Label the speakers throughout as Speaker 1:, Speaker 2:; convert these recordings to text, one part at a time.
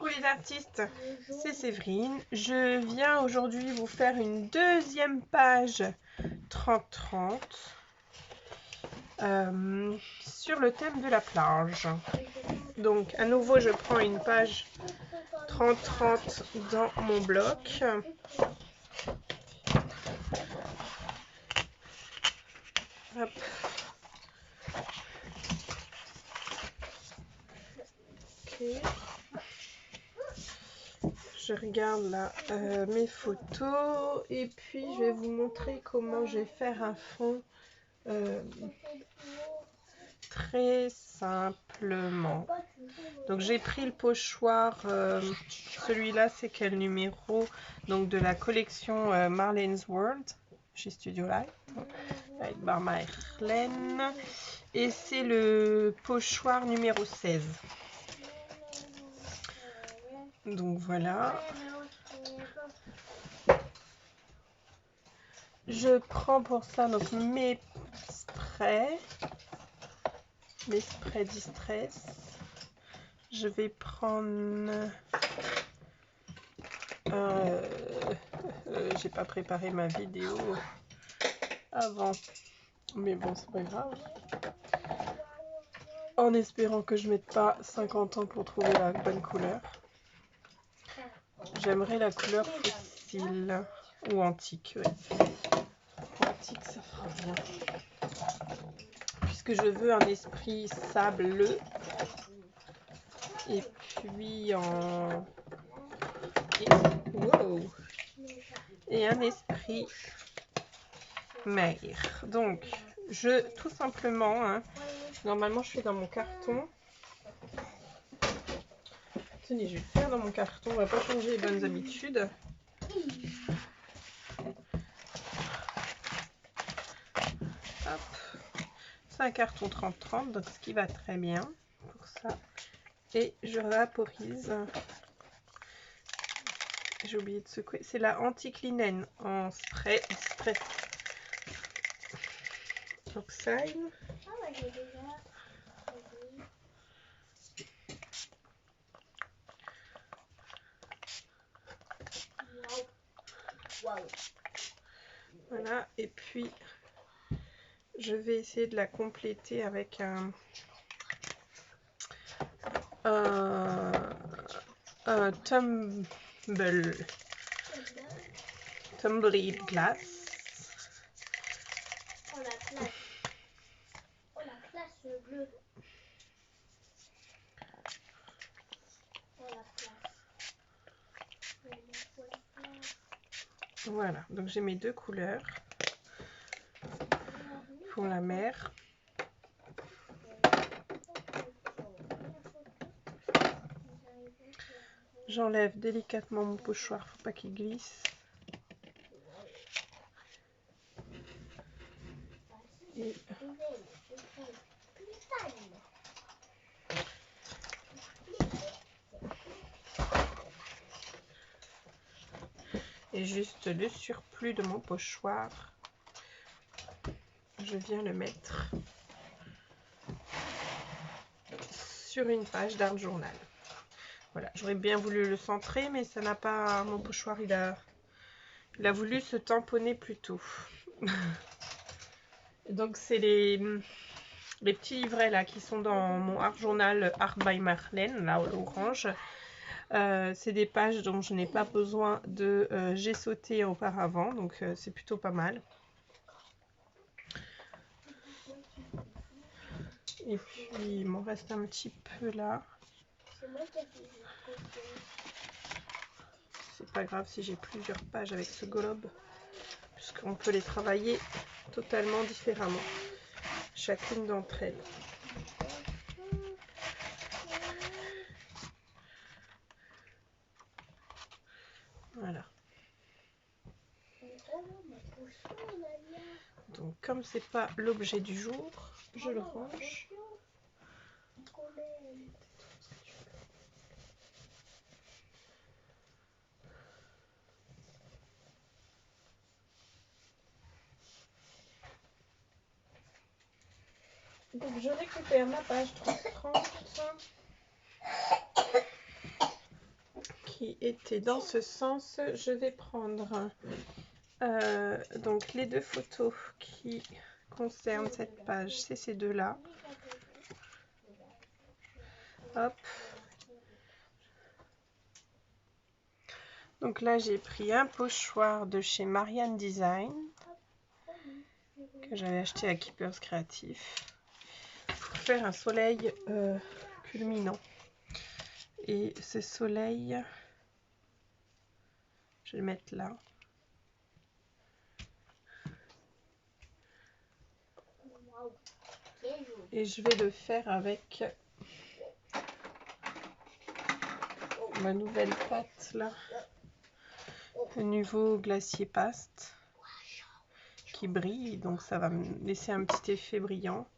Speaker 1: Coucou les artistes, c'est Séverine. Je viens aujourd'hui vous faire une deuxième page 30-30 sur le thème de la plage. Donc à nouveau je prends une page 30-30 dans mon bloc. Hop. Ok. Je regarde là mes photos et puis je vais vous montrer comment je vais faire un fond très simplement. Donc j'ai pris le pochoir, celui-là c'est quel numéro? Donc de la collection Marlene's World chez Studio Live avec Marlene, et c'est le pochoir numéro 16. Donc voilà. Je prends pour ça donc mes sprays distress. Je vais prendre j'ai pas préparé ma vidéo avant, mais bon c'est pas grave, en espérant que je mette pas 50 ans pour trouver la bonne couleur. J'aimerais la couleur fossile ou antique, ouais. Antique ça fera bien, puisque je veux un esprit sableux et puis en et un esprit mer. Donc tout simplement, hein, normalement je fais dans mon carton. Tenez, je vais le faire dans mon carton, on va pas changer les bonnes habitudes. Hop. C'est un carton 30-30, donc ce qui va très bien pour ça. Et je vaporise. J'ai oublié de secouer. C'est la anti-linen en spray stress oxide. Voilà, et puis je vais essayer de la compléter avec un tumbleweed glass.
Speaker 2: Oh la place bleue. Oh la place.
Speaker 1: Voilà, donc j'ai mes deux couleurs pour la mer. J'enlève délicatement mon pochoir, faut pas qu'il glisse. Et juste le surplus de mon pochoir, je viens le mettre sur une page d'art journal. Voilà, j'aurais bien voulu le centrer, mais ça n'a pas. Mon pochoir, il a voulu se tamponner plus tôt. Donc c'est les petits livrets là qui sont dans mon art journal Art by Marlene, là orange. C'est des pages dont je n'ai pas besoin de gesso-sauter auparavant, donc c'est plutôt pas mal. Et puis il m'en reste un petit peu là. C'est pas grave si j'ai plusieurs pages avec ce globe, puisqu'on peut les travailler totalement différemment, chacune d'entre elles. Voilà. Donc comme c'est pas l'objet du jour, je le range. Donc je récupère ma page 30. qui était dans ce sens. Je vais prendre donc les deux photos qui concernent cette page, c'est ces deux-là. Hop. Donc là, j'ai pris un pochoir de chez Marianne Design que j'avais acheté à Keepers Créatif pour faire un soleil culminant. Et ce soleil, je vais le mettre là. Et je vais le faire avec ma nouvelle pâte là, le nouveau glacier paste qui brille, donc ça va me laisser un petit effet brillant.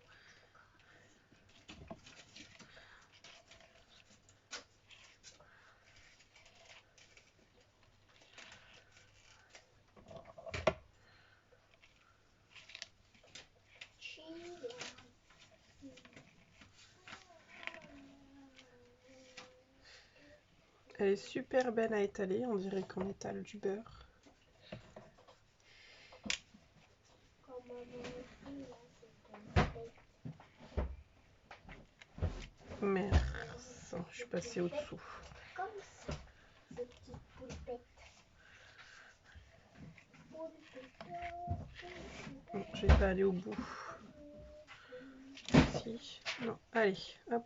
Speaker 1: Elle est super belle à étaler, on dirait qu'on étale du beurre. Merde, je suis passée au-dessous.
Speaker 2: Comme ça, ces petites poulettes.
Speaker 1: Non, je vais pas aller au bout. Si, non, allez, hop.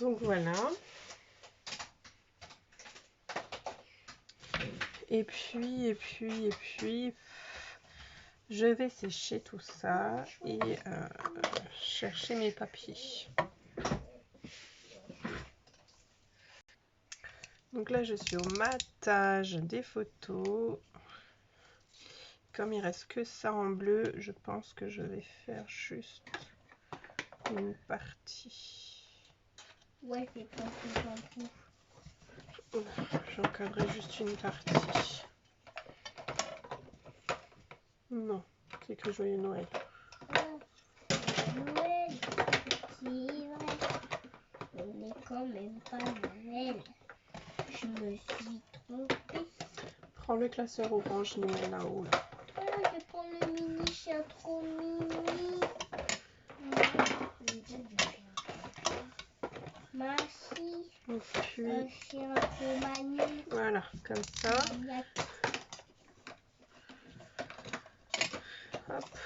Speaker 1: Donc voilà. Et puis, je vais sécher tout ça et chercher mes papiers. Donc là, je suis au matage des photos. Comme il reste que ça en bleu, je pense que je vais faire juste une partie.
Speaker 2: Ouais, c'est pas ce que j'en trouve.
Speaker 1: J'encadrerai juste une partie. Non, c'est que joyeux Noël.
Speaker 2: Noël, c'est vrai. On n'est quand même pas Noël. Je me suis trompée.
Speaker 1: Prends le classeur orange Noël là-haut. Là.
Speaker 2: Voilà, je vais prendre le mini, c'est un trop mini. Merci.
Speaker 1: Et puis,
Speaker 2: Un chien trop maniaque.
Speaker 1: voilà, comme ça. Hop.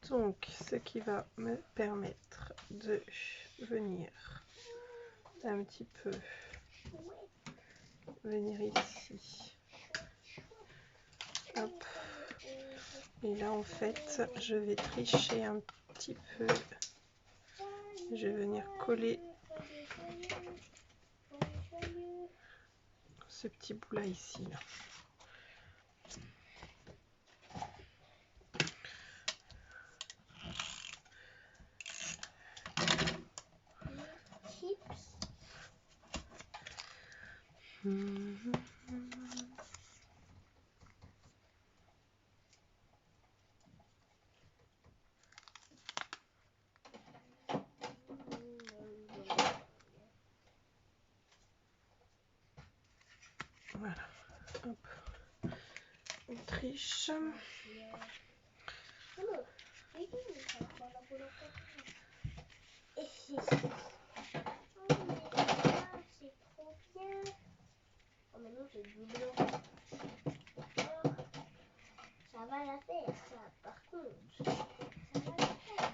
Speaker 1: Donc, ce qui va me permettre de venir un petit peu venir ici. Hop. Et là, en fait, je vais tricher un petit peu. Je vais venir coller ce petit bout là ici. Là. Voilà. Hop. On triche.
Speaker 2: C'est trop bien. Oh, maintenant j'ai du blanc. Ça va la faire, ça, par contre. Ça va la faire.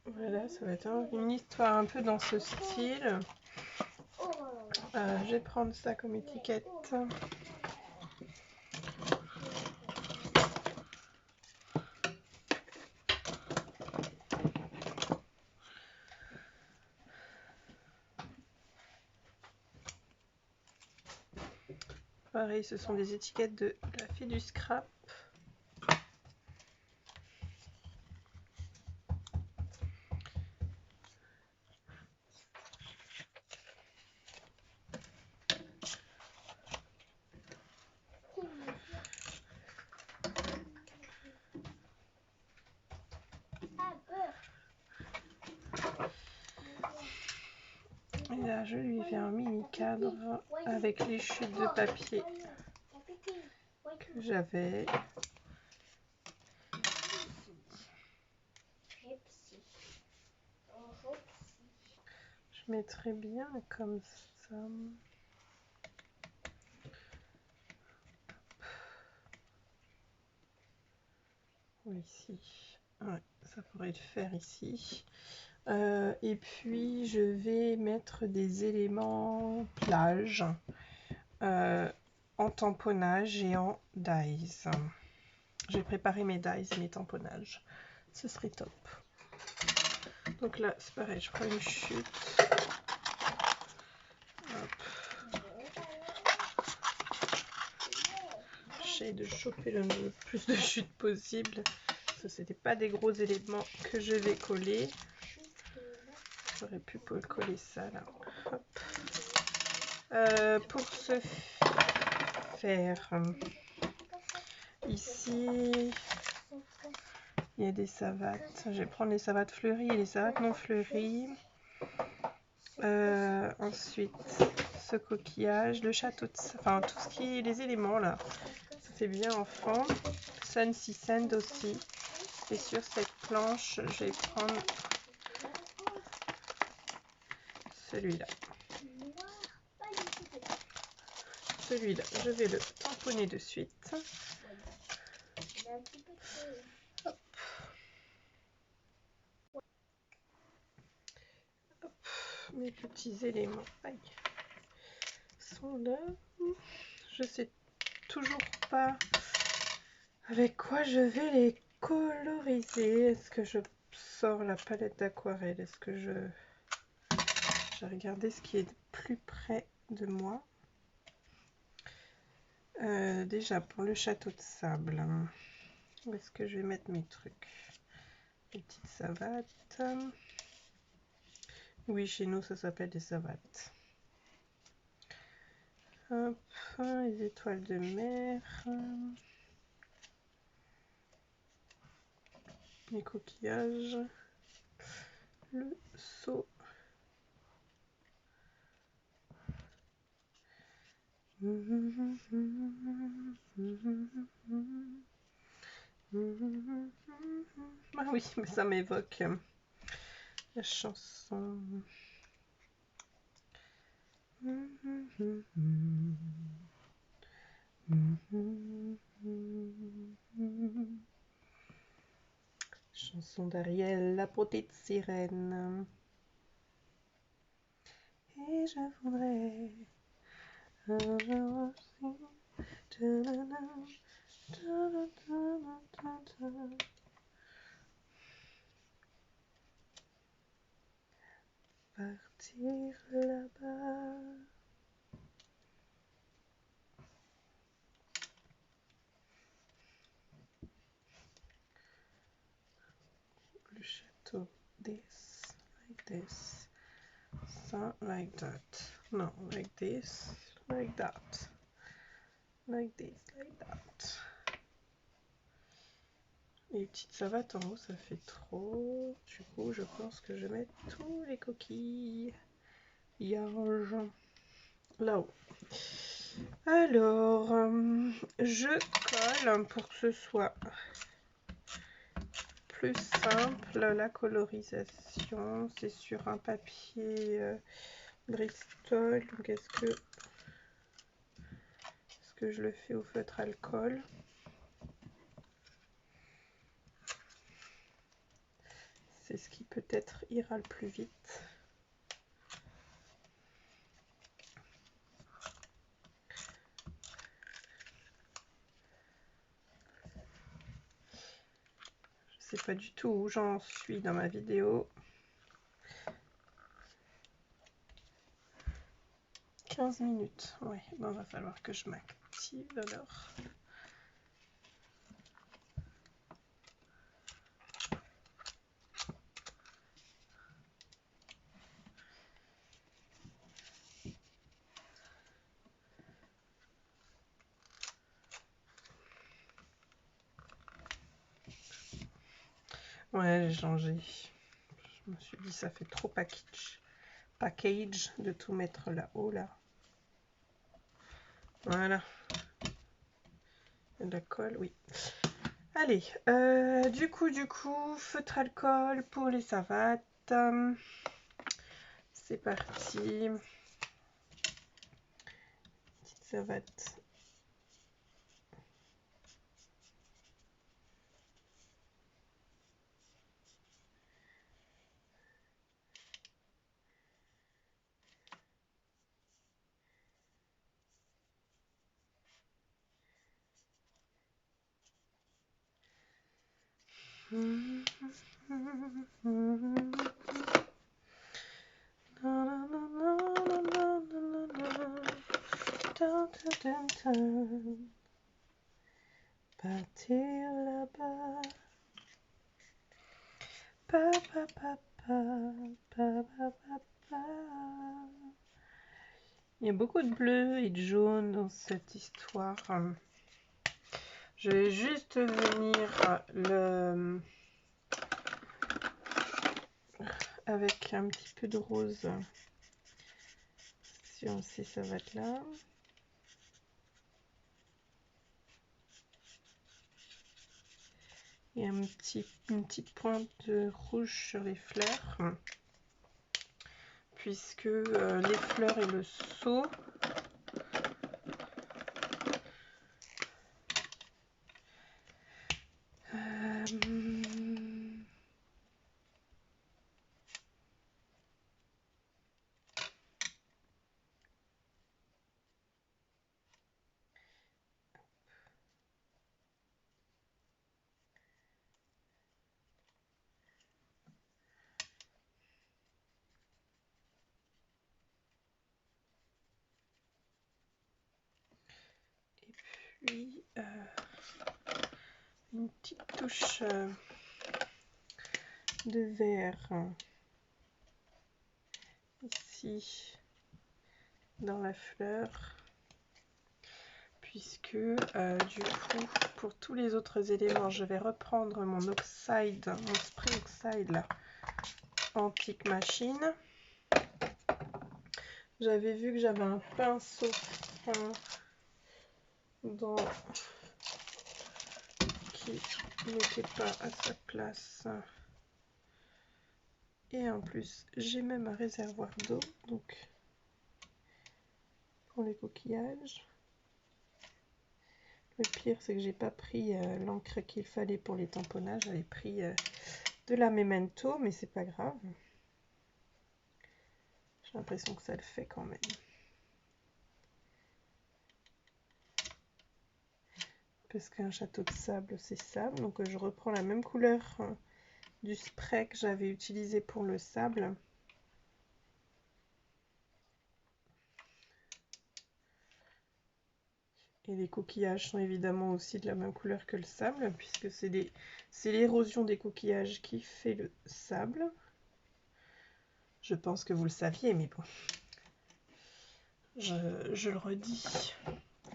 Speaker 1: Voilà, ça va être une histoire un peu dans ce style. Je vais prendre ça comme étiquette. Pareil, ce sont des étiquettes de la fée du scrap. Et là, je lui fais un mini cadre avec les chutes de papier que j'avais. Je mettrai bien comme ça. Ou ici. Ouais, ça pourrait le faire ici. Et puis, je vais mettre des éléments plage en tamponnage et en dies. J'ai préparé mes dies et mes tamponnages. Ce serait top. Donc là, c'est pareil, je prends une chute. J'essaie de choper le plus de chutes possible. Ce n'était pas des gros éléments que je vais coller. J'aurais pu coller ça là. Hop. Pour ce faire, ici, il y a des savates. Je vais prendre les savates fleuries et les savates non fleuries. Ensuite, ce coquillage, le château de... Enfin, tout ce qui est les éléments là. C'est bien enfant. Sun Sea Sand aussi. Et sur cette planche, je vais prendre celui-là. Celui-là, je vais le tamponner de suite. Hop. Hop. Mes petits éléments sont là. Je sais toujours pas avec quoi je vais les coloriser. Est-ce que je sors la palette d'aquarelle? Est-ce que je vais regarder ce qui est plus près de moi? Déjà pour le château de sable, où est-ce que je vais mettre mes trucs? Les petites savates. Oui, chez nous ça s'appelle des savates. Hop, les étoiles de mer. Les coquillages. Le seau. Ah oui, mais ça m'évoque la chanson. Chanson d'Ariel, la petite sirène. Et je voudrais partir là-bas. Le château, this, like this, ça, like that, no, like this, like that, like this, like that. Les petites savates en haut, ça fait trop. Du coup, je pense que je vais mettre tous les coquilles là-haut. Alors, je colle pour que ce soit plus simple. La colorisation, c'est sur un papier Bristol. Donc, est-ce que je le fais au feutre alcool? c'est ce qui peut-être ira le plus vite. Je sais pas du tout où j'en suis dans ma vidéo. 15 minutes, ouais, bon, va falloir que je m'active alors. Ouais, j'ai changé. Je me suis dit, ça fait trop package de tout mettre là-haut, là. Voilà. La colle, oui. Allez, du coup, feutre alcool pour les savates. C'est parti. Petite savate. Partir là-bas. Il y a beaucoup de bleu et de jaune dans cette histoire. Je vais juste venir avec un petit peu de rose sur ces savates là. Et une petite pointe de rouge sur les fleurs, puisque les fleurs et le seau puis une petite touche de vert ici dans la fleur, puisque du coup pour tous les autres éléments je vais reprendre mon oxide, mon spray oxide là, Antique Machine. J'avais vu que j'avais un pinceau fin qui n'était pas à sa place, et en plus j'ai même un réservoir d'eau, donc pour les coquillages. Le pire c'est que j'ai pas pris l'encre qu'il fallait pour les tamponnages, j'avais pris de la Memento, mais c'est pas grave, j'ai l'impression que ça le fait quand même. Parce qu'un château de sable c'est sable, donc je reprends la même couleur du spray que j'avais utilisé pour le sable. Et les coquillages sont évidemment aussi de la même couleur que le sable, puisque c'est l'érosion des coquillages qui fait le sable. Je pense que vous le saviez, mais bon. Je le redis,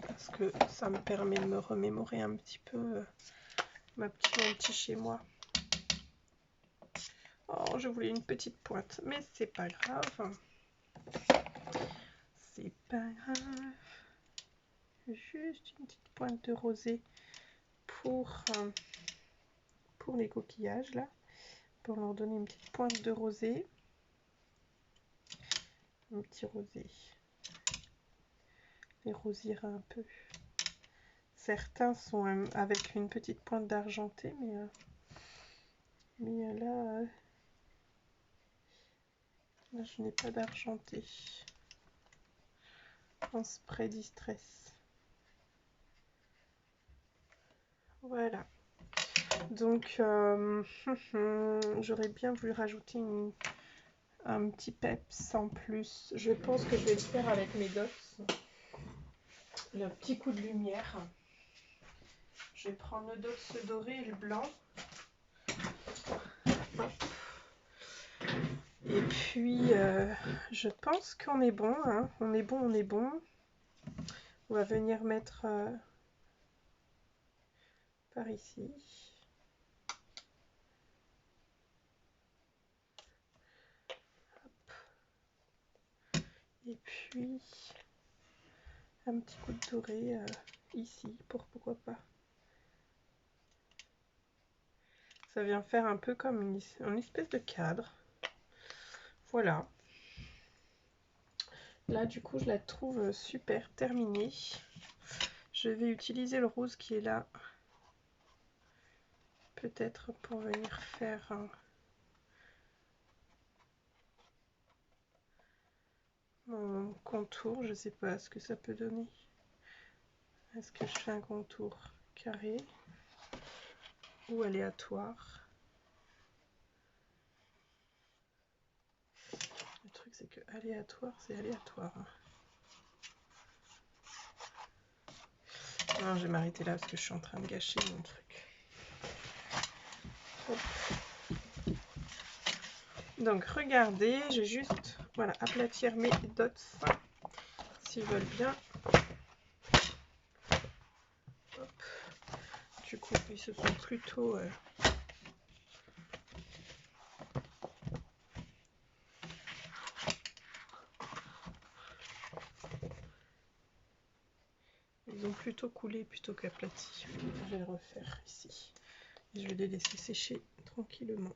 Speaker 1: parce que ça me permet de me remémorer un petit peu mon petit chez moi. Oh, je voulais une petite pointe, mais c'est pas grave. C'est pas grave. Juste une petite pointe de rosé pour les coquillages là, pour leur donner une petite pointe de rosé. Un petit rosé. Les rosières un peu. Certains sont avec une petite pointe d'argenté, mais là Là, je n'ai pas d'argenté. En spray distress. Voilà. Donc, j'aurais bien voulu rajouter un petit peps en plus. Je pense que je vais le faire avec mes dots. Le petit coup de lumière. Je vais prendre le dots doré et le blanc. Hop. Et puis, je pense qu'on est bon. Hein. On est bon, on est bon. On va venir mettre par ici. Hop. Et puis, un petit coup de doré ici, pourquoi pas. Ça vient faire un peu comme une espèce de cadre. Voilà. Là, du coup, je la trouve super terminée. Je vais utiliser le rose qui est là. Peut-être pour venir faire mon contour. Je sais pas ce que ça peut donner. Est-ce que je fais un contour carré ou aléatoire? Le truc, c'est que aléatoire, c'est aléatoire. Non, je vais m'arrêter là parce que je suis en train de gâcher mon truc. Hop. Donc, regardez, j'ai juste, voilà, aplatir mes dots, s'ils veulent bien. Hop. Du coup, ils se sont plutôt... Ils ont plutôt coulé plutôt qu'aplati. Je vais le refaire ici. Et je vais les laisser sécher tranquillement.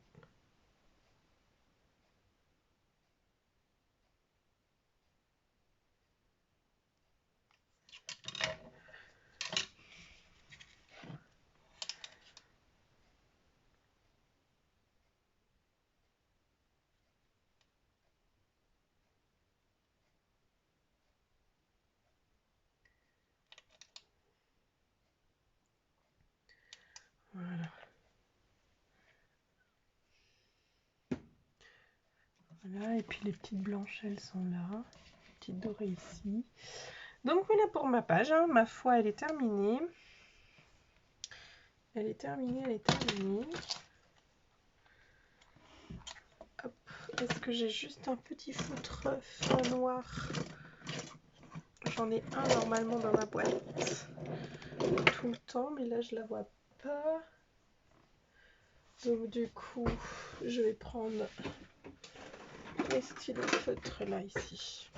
Speaker 1: Voilà. Voilà, et puis les petites blanches, elles sont là. Les petites dorées ici. Donc voilà pour ma page. Hein. Ma foi, elle est terminée. Elle est terminée, elle est terminée. Hop. Est-ce que j'ai juste un petit foutre fin noir? J'en ai un normalement dans ma boîte tout le temps, mais là je la vois pas. Donc du coup, je vais prendre mes stylos feutres là ici.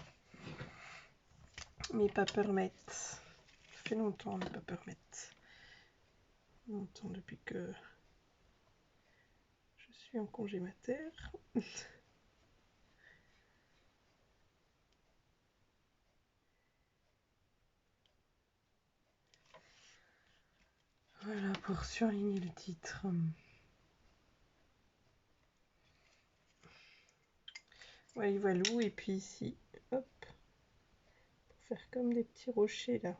Speaker 1: Mes Papermate. Ça fait longtemps les Papermate. Longtemps depuis que je suis en congé mater. Voilà pour surligner le titre. Voilà, voilà. Et puis ici, hop, pour faire comme des petits rochers là,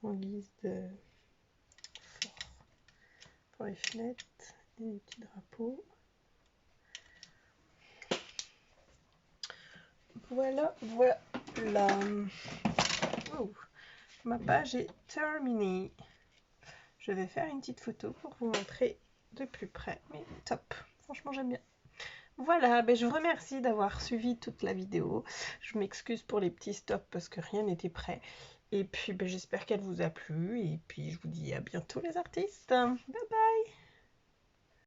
Speaker 1: en guise de fort pour les fenêtres et les petits drapeaux. Voilà, voilà. Oh, ma page est terminée. Je vais faire une petite photo pour vous montrer de plus près. Mais top, franchement j'aime bien. Voilà, ben je vous remercie d'avoir suivi toute la vidéo. Je m'excuse pour les petits stops parce que rien n'était prêt. Et puis ben, j'espère qu'elle vous a plu. Et puis je vous dis à bientôt les artistes. Bye bye.